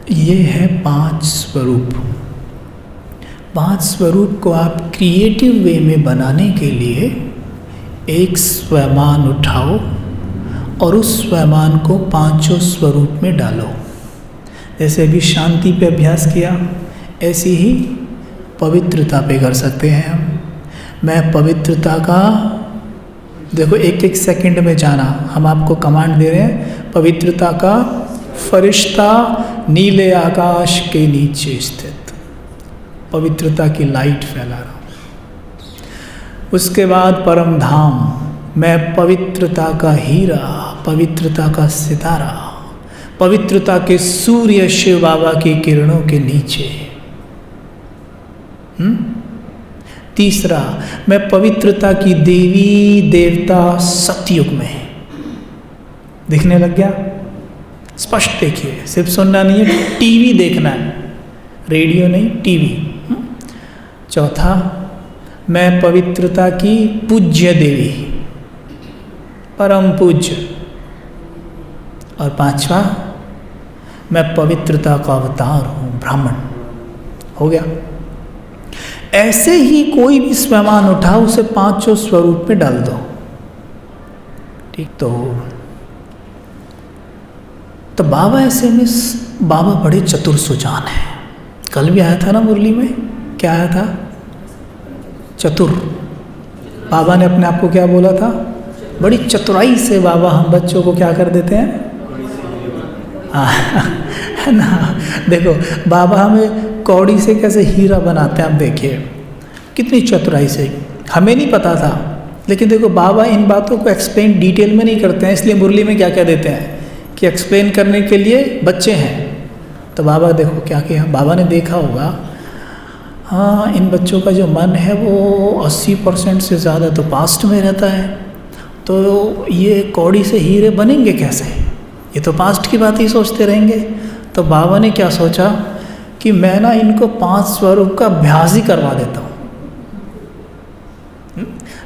ये है 5 स्वरूप। 5 स्वरूप को आप क्रिएटिव वे में बनाने के लिए एक स्वयमान उठाओ और उस स्वयमान को 5 स्वरूप में डालो। जैसे अभी शांति पे अभ्यास किया, ऐसी ही पवित्रता पे कर सकते हैं हम। मैं पवित्रता का, देखो एक एक सेकंड में जाना, हम आपको कमांड दे रहे हैं, पवित्रता का फरिश्ता नीले आकाश के नीचे स्थित, पवित्रता की लाइट फैला रहा हूँ। उसके बाद परम धाम, मैं पवित्रता का हीरा, पवित्रता का सितारा, पवित्रता के सूर्य शिव बाबा की किरणों के नीचे। तीसरा, मैं पवित्रता की देवी देवता सतयुग में। दिखने लग गया? स्पष्ट देखिए, सिर्फ सुनना नहीं है, टीवी देखना है, रेडियो नहीं, टीवी। चौथा, मैं पवित्रता की पूज्य देवी, परम पूज्य। और पांचवा, मैं पवित्रता का अवतार हूँ, ब्राह्मण। हो गया? ऐसे ही कोई भी स्वयमान उठाओ, उसे 5 स्वरूप में डाल दो। ठीक, तो बाबा ऐसे में, बाबा बड़े चतुर सुजान है। कल भी आया था ना मुरली में, क्या आया था? चतुर। बाबा ने अपने आप को क्या बोला था? बड़ी चतुराई से बाबा हम बच्चों को क्या कर देते हैं, है ना। देखो बाबा हमें कौड़ी से कैसे हीरा बनाते हैं, आप देखिए कितनी चतुराई से। हमें नहीं पता था, लेकिन देखो बाबा इन बातों को एक्सप्लेन डिटेल में नहीं करते हैं, इसलिए मुरली में क्या कह देते हैं कि एक्सप्लेन करने के लिए बच्चे हैं। तो बाबा देखो क्या किया, बाबा ने देखा होगा, हाँ इन बच्चों का जो मन है वो 80% से ज़्यादा तो पास्ट में रहता है, तो ये कौड़ी से हीरे बनेंगे कैसे, ये तो पास्ट की बात ही सोचते रहेंगे। तो बाबा ने क्या सोचा कि मैं ना इनको 5 स्वरूप का अभ्यास ही करवा देता हूँ।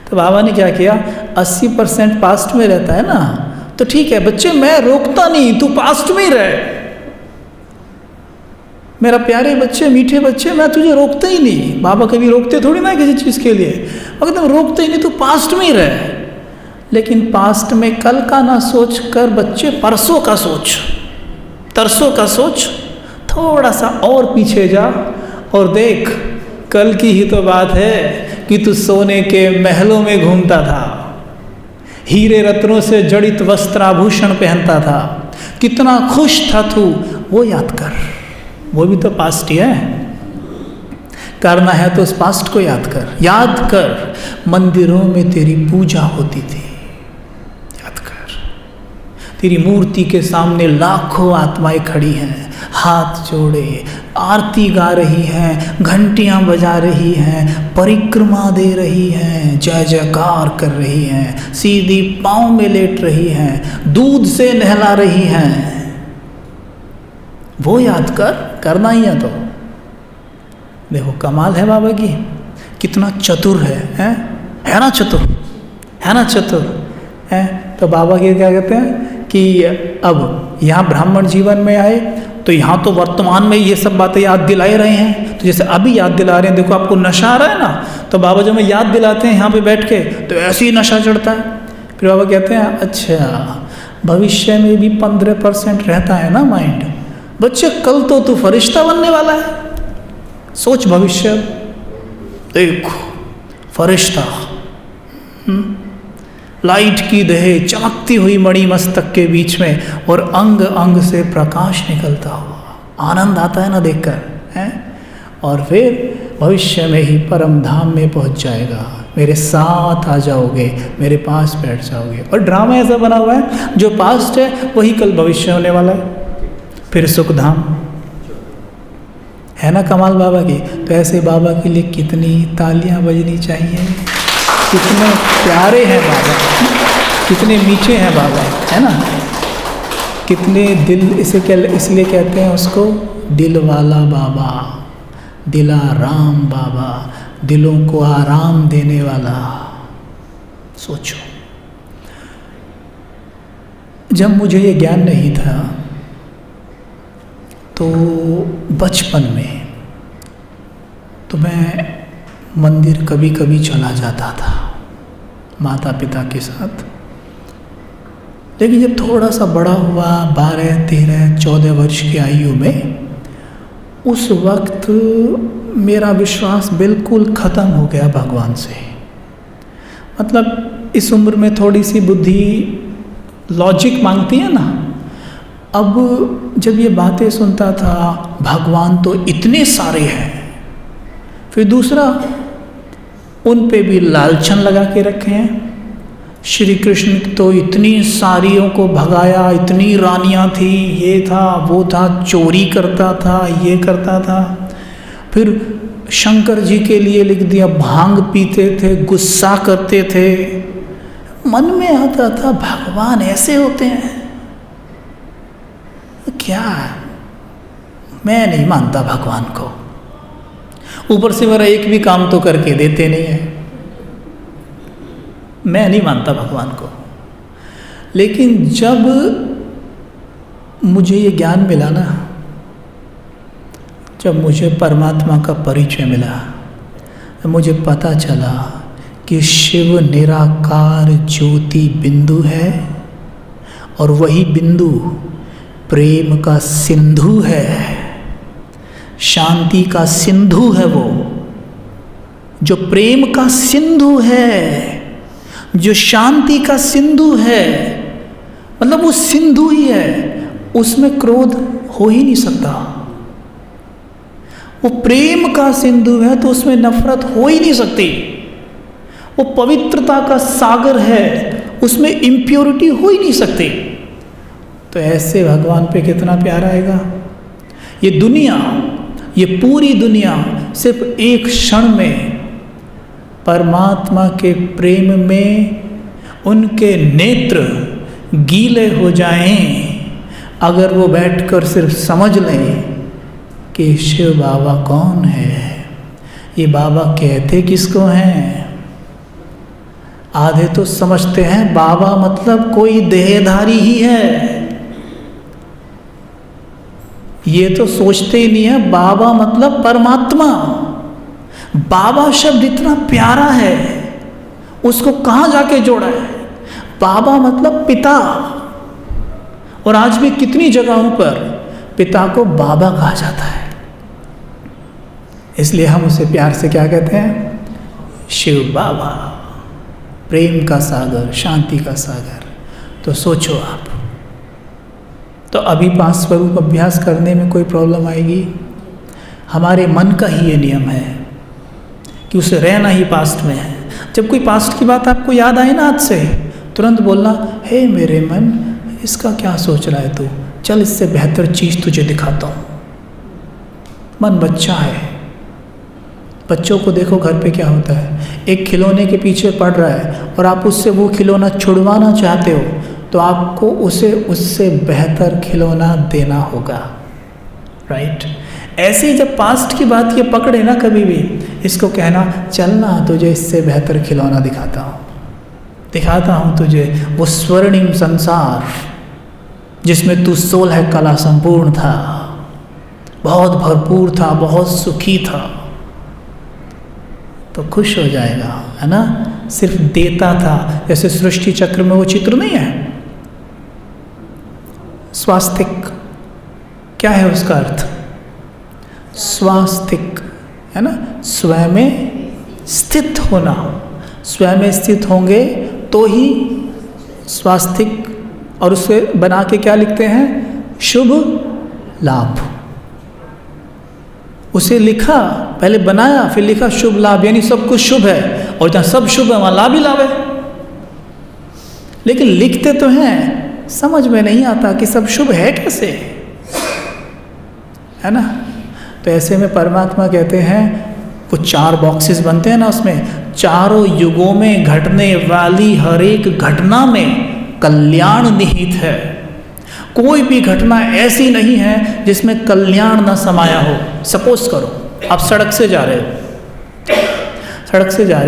तो बाबा ने क्या किया, 80% पास्ट में रहता है ना, तो ठीक है बच्चे, मैं रोकता नहीं, तू पास्ट में ही रहे, मेरा प्यारे बच्चे, मीठे बच्चे, मैं तुझे रोकता ही नहीं। बाबा कभी रोकते थोड़ी ना किसी चीज़ के लिए, मगर तुम रोकते ही नहीं, तू पास्ट में ही रहे। लेकिन पास्ट में कल का ना सोच कर बच्चे परसों का सोच, तरसों का सोच, थोड़ा सा और पीछे जा और देख, कल की ही तो बात है कि तू सोने के महलों में घूमता था, हीरे रत्नों से जड़ित वस्त्राभूषण पहनता था, कितना खुश था तू, वो याद कर। वो भी तो पास्ट ही है, करना है तो उस पास्ट को याद कर। याद कर, मंदिरों में तेरी पूजा होती थी, याद कर, तेरी मूर्ति के सामने लाखों आत्माएं खड़ी हैं, हाथ जोड़े आरती गा रही हैं, घंटियां बजा रही हैं, परिक्रमा दे रही हैं, जय जयकार कर रही हैं, सीधी पांव में लेट रही हैं, दूध से नहला रही हैं। वो याद कर, करना ही है तो। देखो कमाल है बाबा की, कितना चतुर है ना, चतुर है ना, चतुर है। तो बाबा के क्या कहते हैं कि अब यहाँ ब्राह्मण जीवन में आए तो यहाँ तो वर्तमान में ये सब बातें याद दिलाए रहे हैं, तो जैसे अभी याद दिला रहे हैं, देखो आपको नशा आ रहा है ना, तो बाबा जब हमें याद दिलाते हैं यहाँ पे बैठ के, तो ऐसे ही नशा चढ़ता है। फिर बाबा कहते हैं अच्छा भविष्य में भी 15% रहता है ना माइंड, बच्चे कल तो तू फरिश्ता बनने वाला है, सोच भविष्य, देखो फरिश्ता, लाइट की दहे चमकती हुई मणि मस्तक के बीच में, और अंग अंग से प्रकाश निकलता हुआ, आनंद आता है ना देखकर, हैं। और फिर भविष्य में ही परम धाम में पहुंच जाएगा, मेरे साथ आ जाओगे, मेरे पास बैठ जाओगे। और ड्रामा ऐसा बना हुआ है, जो पास्ट है वही कल भविष्य होने वाला है, फिर सुख धाम, है ना कमाल बाबा की। तो ऐसे बाबा के लिए कितनी तालियां बजनी चाहिए, कितने प्यारे हैं बाबा, कितने मीठे हैं बाबा, है ना, कितने दिल, इसे क्या इसलिए कहते हैं उसको, दिल वाला बाबा, दिलाराम बाबा, दिलों को आराम देने वाला। सोचो, जब मुझे ये ज्ञान नहीं था तो बचपन में तो मैं मंदिर कभी कभी चला जाता था माता पिता के साथ। लेकिन जब थोड़ा सा बड़ा हुआ, 12, 13, 14 वर्ष की आयु में, उस वक्त मेरा विश्वास बिल्कुल ख़त्म हो गया भगवान से। मतलब इस उम्र में थोड़ी सी बुद्धि, लॉजिक मांगती है ना। अब जब ये बातें सुनता था, भगवान तो इतने सारे हैं, फिर दूसरा उन पे भी लालचन लगा के रखे हैं। श्री कृष्ण तो इतनी सारियों को भगाया, इतनी रानियां थी, ये था वो था, चोरी करता था, ये करता था। फिर शंकर जी के लिए लिख दिया, भांग पीते थे, गुस्सा करते थे। मन में आता था भगवान ऐसे होते हैं क्या? मैं नहीं मानता भगवान को। ऊपर से मेरा एक भी काम तो करके देते नहीं है। मैं नहीं मानता भगवान को। लेकिन जब मुझे ये ज्ञान मिला ना, जब मुझे परमात्मा का परिचय मिला, मुझे पता चला कि शिव निराकार ज्योति बिंदु है और वही बिंदु प्रेम का सिंधु है, शांति का सिंधु है। वो जो प्रेम का सिंधु है, जो शांति का सिंधु है, मतलब वो सिंधु ही है, उसमें क्रोध हो ही नहीं सकता। वो प्रेम का सिंधु है तो उसमें नफरत हो ही नहीं सकती। वो पवित्रता का सागर है, उसमें इम्प्योरिटी हो ही नहीं सकती। तो ऐसे भगवान पे कितना प्यार आएगा। ये दुनिया, ये पूरी दुनिया सिर्फ एक क्षण में परमात्मा के प्रेम में उनके नेत्र गीले हो जाएं, अगर वो बैठकर सिर्फ समझ लें कि शिव बाबा कौन है। ये बाबा कहते किसको हैं? आधे तो समझते हैं बाबा मतलब कोई देहधारी ही है। ये तो सोचते ही नहीं है बाबा मतलब परमात्मा। बाबा शब्द इतना प्यारा है, उसको कहाँ जाके जोड़ा है? बाबा मतलब पिता। और आज भी कितनी जगहों पर पिता को बाबा कहा जाता है। इसलिए हम उसे प्यार से क्या कहते हैं? शिव बाबा, प्रेम का सागर, शांति का सागर। तो सोचो आप, तो अभी 5 स्वरूप अभ्यास करने में कोई प्रॉब्लम आएगी? हमारे मन का ही ये नियम है कि उसे रहना ही पास्ट में है। जब कोई पास्ट की बात आपको याद आए ना, आज से तुरंत बोलना, हे मेरे मन, इसका क्या सोच रहा है तू? चल इससे बेहतर चीज़ तुझे दिखाता हूँ। मन बच्चा है। बच्चों को देखो घर पे क्या होता है, एक खिलौने के पीछे पड़ रहा है और आप उससे वो खिलौना छुड़वाना चाहते हो, तो आपको उसे उससे बेहतर खिलौना देना होगा, राइट? ऐसे ही जब पास्ट की बात ये पकड़े ना कभी भी, इसको कहना, चलना तुझे इससे बेहतर खिलौना दिखाता हूँ तुझे वो स्वर्णिम संसार जिसमें तू 16 कला संपूर्ण था, बहुत भरपूर था, बहुत सुखी था। तो खुश हो जाएगा, है ना? सिर्फ देता था। जैसे सृष्टि चक्र में वो चित्र नहीं है, स्वास्तिक, क्या है उसका अर्थ? स्वास्तिक, है ना? स्वयं में स्थित होना। स्वयं में स्थित होंगे तो ही स्वास्तिक, और उसे बना के क्या लिखते हैं? शुभ लाभ। उसे लिखा, पहले बनाया फिर लिखा शुभ लाभ, यानी सब कुछ शुभ है, और जहाँ सब शुभ है वहाँ लाभ ही लाभ है। लेकिन लिखते तो हैं, समझ में नहीं आता कि सब शुभ है कैसे, है ना? तो ऐसे में परमात्मा कहते हैं, वो 4 बॉक्सेस बनते हैं ना, उसमें चारों युगों में घटने वाली हर एक घटना में कल्याण निहित है। कोई भी घटना ऐसी नहीं है जिसमें कल्याण न समाया हो। सपोज करो आप सड़क से जा रहे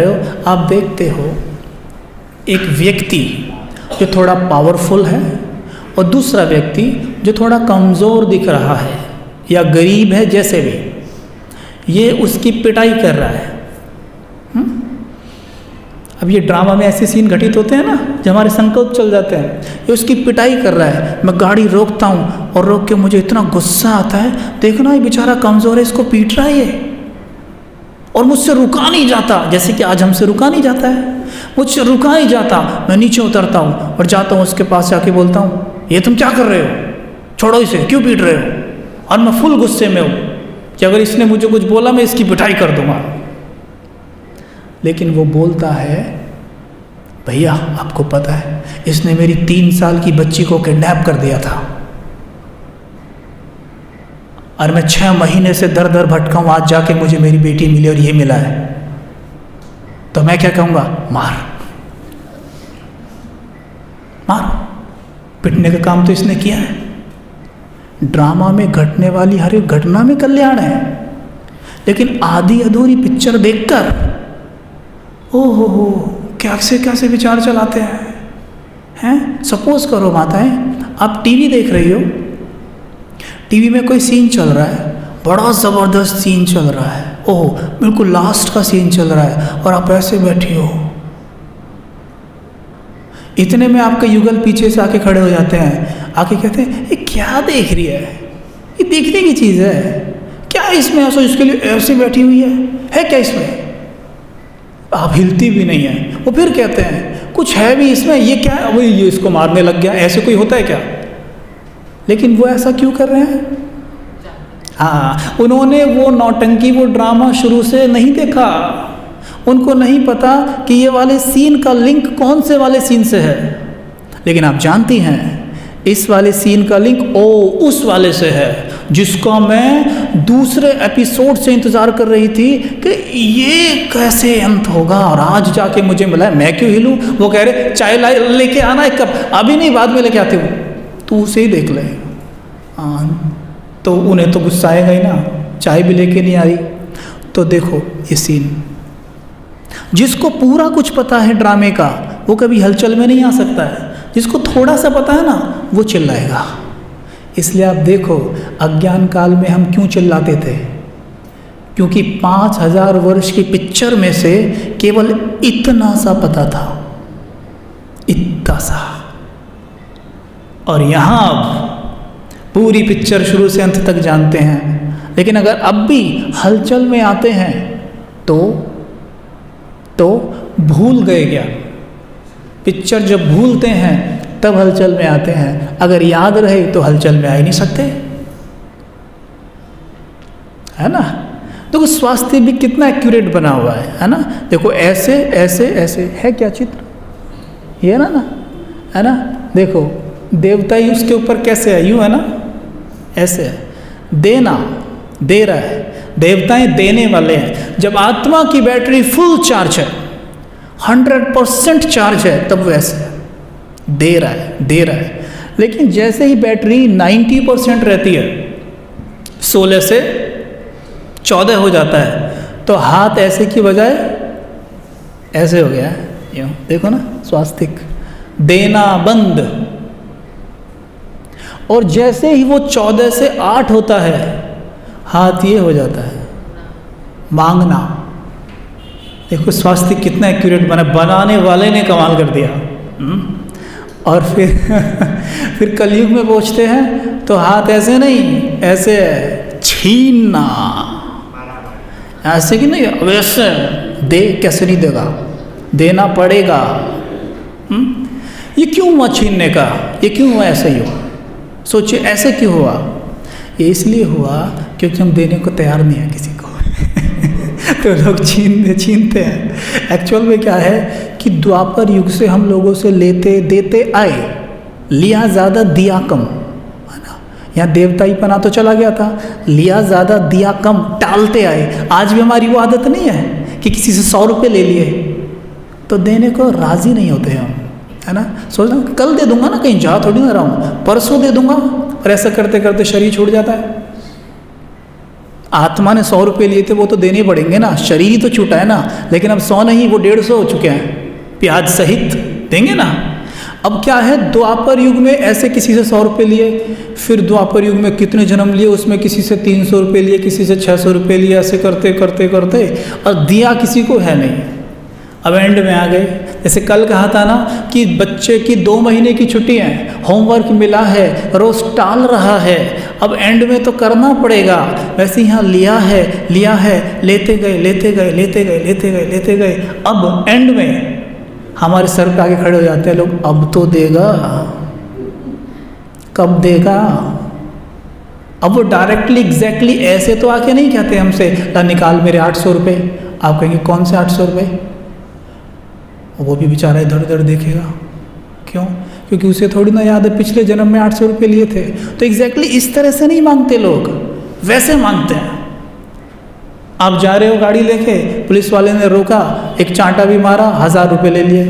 हो, आप देखते हो एक व्यक्ति जो थोड़ा पावरफुल है और दूसरा व्यक्ति जो थोड़ा कमज़ोर दिख रहा है, या गरीब है, जैसे भी, ये उसकी पिटाई कर रहा है। अब ये ड्रामा में ऐसे सीन घटित होते हैं ना, जब हमारे संकल्प चल जाते हैं, ये उसकी पिटाई कर रहा है। मैं गाड़ी रोकता हूँ और रोक के मुझे इतना गुस्सा आता है, देखना ये बेचारा कमज़ोर है, इसको पीट रहा है ये, और मुझसे रुका नहीं जाता, जैसे कि आज हमसे रुका नहीं जाता है, मुझसे रुका नहीं जाता। मैं नीचे उतरता हूँ और जाता हूँ उसके पास, जाके बोलता हूँ, ये तुम क्या कर रहे हो, छोड़ो इसे, क्यों पीट रहे हो? और मैं फुल गुस्से में हूँ कि अगर इसने मुझे कुछ बोला मैं इसकी पिटाई कर दूंगा। लेकिन वो बोलता है, भैया आपको पता है इसने मेरी 3 साल की बच्ची को किडनैप कर दिया था, और मैं 6 महीने से दर दर भटका हूँ, आज जाके मुझे मेरी बेटी मिली और ये मिला है, तो मैं क्या कहूँगा? मार मार। पिटने का काम तो इसने किया है। ड्रामा में घटने वाली हर एक घटना में कल्याण है, लेकिन आधी अधूरी पिक्चर देखकर ओहो हो कैसे विचार चलाते हैं। सपोज करो माताएं, आप टीवी देख रही हो, टीवी में कोई सीन चल रहा है, बड़ा ज़बरदस्त सीन चल रहा है, ओह बिल्कुल लास्ट का सीन चल रहा है, और आप ऐसे बैठी हो। इतने में आपके युगल पीछे से आके खड़े हो जाते हैं, आके कहते हैं ये क्या देख रही है, ये देखने की चीज़ है क्या, इसमें ऐसा इसके लिए ऐसे बैठी हुई है क्या इसमें? आप हिलती भी नहीं है। वो फिर कहते हैं कुछ है भी इसमें, ये क्या है, वो ये इसको मारने लग गया, ऐसे कोई होता है क्या? लेकिन वो ऐसा क्यों कर रहे हैं? हाँ, उन्होंने वो नौटंकी, वो ड्रामा शुरू से नहीं देखा, उनको नहीं पता कि ये वाले सीन का लिंक कौन से वाले सीन से है। लेकिन आप जानती हैं इस वाले सीन का लिंक उस वाले से है जिसका मैं दूसरे एपिसोड से इंतज़ार कर रही थी कि ये कैसे अंत होगा, और आज जाके मुझे मिला है। मैं क्यों हिलूं? वो कह रहे चाय लेके आना एक कप, अभी नहीं बाद में लेके आती हूँ, तू उसे ही देख ले। तो उन्हें तो गुस्सा आएगा ही ना, चाय भी लेके नहीं आ रही। तो देखो ये सीन, जिसको पूरा कुछ पता है ड्रामे का वो कभी हलचल में नहीं आ सकता है, जिसको थोड़ा सा पता है ना वो चिल्लाएगा। इसलिए आप देखो अज्ञान काल में हम क्यों चिल्लाते थे, क्योंकि 5000 वर्ष की पिक्चर में से केवल इतना सा पता था, इतना सा। और यहाँ अब पूरी पिक्चर शुरू से अंत तक जानते हैं। लेकिन अगर अब भी हलचल में आते हैं तो भूल गए क्या? पिक्चर जब भूलते हैं तब हलचल में आते हैं, अगर याद रहे तो हलचल में आ ही नहीं सकते, है ना? देखो स्वास्थ्य भी कितना एक्यूरेट बना हुआ है ना? देखो ऐसे ऐसे ऐसे है क्या चित्र, ये ना है ना? देखो देवता ही उसके ऊपर कैसे है, यूँ है ना, ऐसे है। देना, दे रहा है, देवताएं देने वाले हैं। जब आत्मा की बैटरी फुल चार्ज है, 100% चार्ज है, तब वो ऐसे दे रहा है। लेकिन जैसे ही बैटरी 90% रहती है, 16 से 14 हो जाता है, तो हाथ ऐसे की बजाय ऐसे हो गया है, यूँ देखो ना, स्वास्तिक, देना बंद। और जैसे ही वो 14 से 8 होता है, हाथ ये हो जाता है, मांगना। देखो स्वास्थ्य कितना एक्यूरेट बना, बनाने वाले ने कमाल कर दिया। और फिर कलयुग में पहुंचते हैं तो हाथ ऐसे नहीं, ऐसे छीनना, ऐसे कि नहीं, वैसे दे, कैसे नहीं देगा, देना पड़ेगा। ये क्यों हुआ छीनने का, ये क्यों हुआ ऐसे ही हो? सोचिए ऐसे क्यों हुआ? ये इसलिए हुआ क्योंकि हम देने को तैयार नहीं है किसी को तो लोग छीनते हैं। एक्चुअल में क्या है कि द्वापर युग से हम लोगों से लेते देते आए, लिया ज़्यादा दिया कम, है ना? यहाँ देवताई पना तो चला गया था, लिया ज़्यादा दिया कम, टालते आए। आज भी हमारी वो आदत नहीं है कि किसी से 100 रुपये ले लिए तो देने को राज़ी नहीं होते हम, है ना? सोचना कल दे दूंगा ना, कहीं जा थोड़ी ना रहा हूँ, परसों दे दूंगा, और ऐसा करते करते शरीर छूट जाता है। आत्मा ने 100 रुपये लिए थे, वो तो देने पड़ेंगे ना, शरीर ही तो छूटा है ना। लेकिन अब 100 नहीं, वो 150 हो चुके हैं, प्याज सहित देंगे ना। अब क्या है, द्वापर युग में ऐसे किसी से 100 रुपये लिए, फिर द्वापर युग में कितने जन्म लिए, उसमें किसी से 300 रुपये लिए, किसी से 600 रुपये लिए, ऐसे करते करते करते और दिया किसी को है नहीं। अब एंड में आ गए। जैसे कल कहा था ना कि बच्चे की 2 महीने की छुट्टियाँ हैं, होमवर्क मिला है, रोज़ टाल रहा है, अब एंड में तो करना पड़ेगा। वैसे यहाँ लिया है, लेते गए लेते गए लेते गए लेते गए लेते गए, अब एंड में हमारे सर पे आगे खड़े हो जाते हैं लोग, अब तो देगा, कब देगा। अब वो डायरेक्टली एग्जैक्टली ऐसे तो आके नहीं कहते हमसे, ला निकाल मेरे 800 रुपये। आप कहेंगे कौन से 800 रुपये? वो भी बेचारा इधर उधर देखेगा। क्यों? क्योंकि उसे थोड़ी ना याद है पिछले जन्म में 800 रुपये लिए थे। तो एग्जैक्टली इस तरह से नहीं मांगते लोग, वैसे मांगते हैं। आप जा रहे हो गाड़ी लेके, पुलिस वाले ने रोका, एक चांटा भी मारा, 1000 रुपये ले लिए।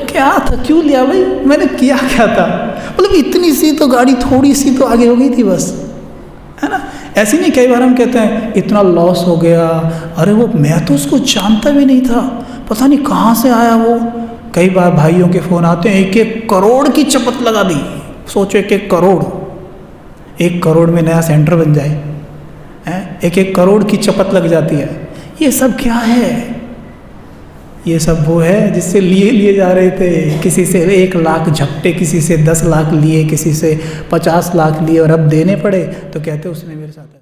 क्या था, क्यों लिया भाई, मैंने किया क्या था? मतलब इतनी सी तो गाड़ी, थोड़ी सी तो आगे हो गई थी बस, है ना। ऐसे नहीं, कई बार हम कहते हैं इतना लॉस हो गया, अरे वो मैं तो उसको जानता भी नहीं था, पता नहीं कहाँ से आया वो। कई बार भाइयों के फ़ोन आते हैं, 1-1 करोड़ की चपत लगा दी। सोचो 1-1 करोड़, 1 करोड़ में नया सेंटर बन जाए, हैं? 1-1 करोड़ की चपत लग जाती है। ये सब क्या है? ये सब वो है जिससे लिए जा रहे थे। किसी से 1 लाख झपटे, किसी से 10 लाख लिए, किसी से 50 लाख लिए, और अब देने पड़े तो कहते उसने मेरे साथ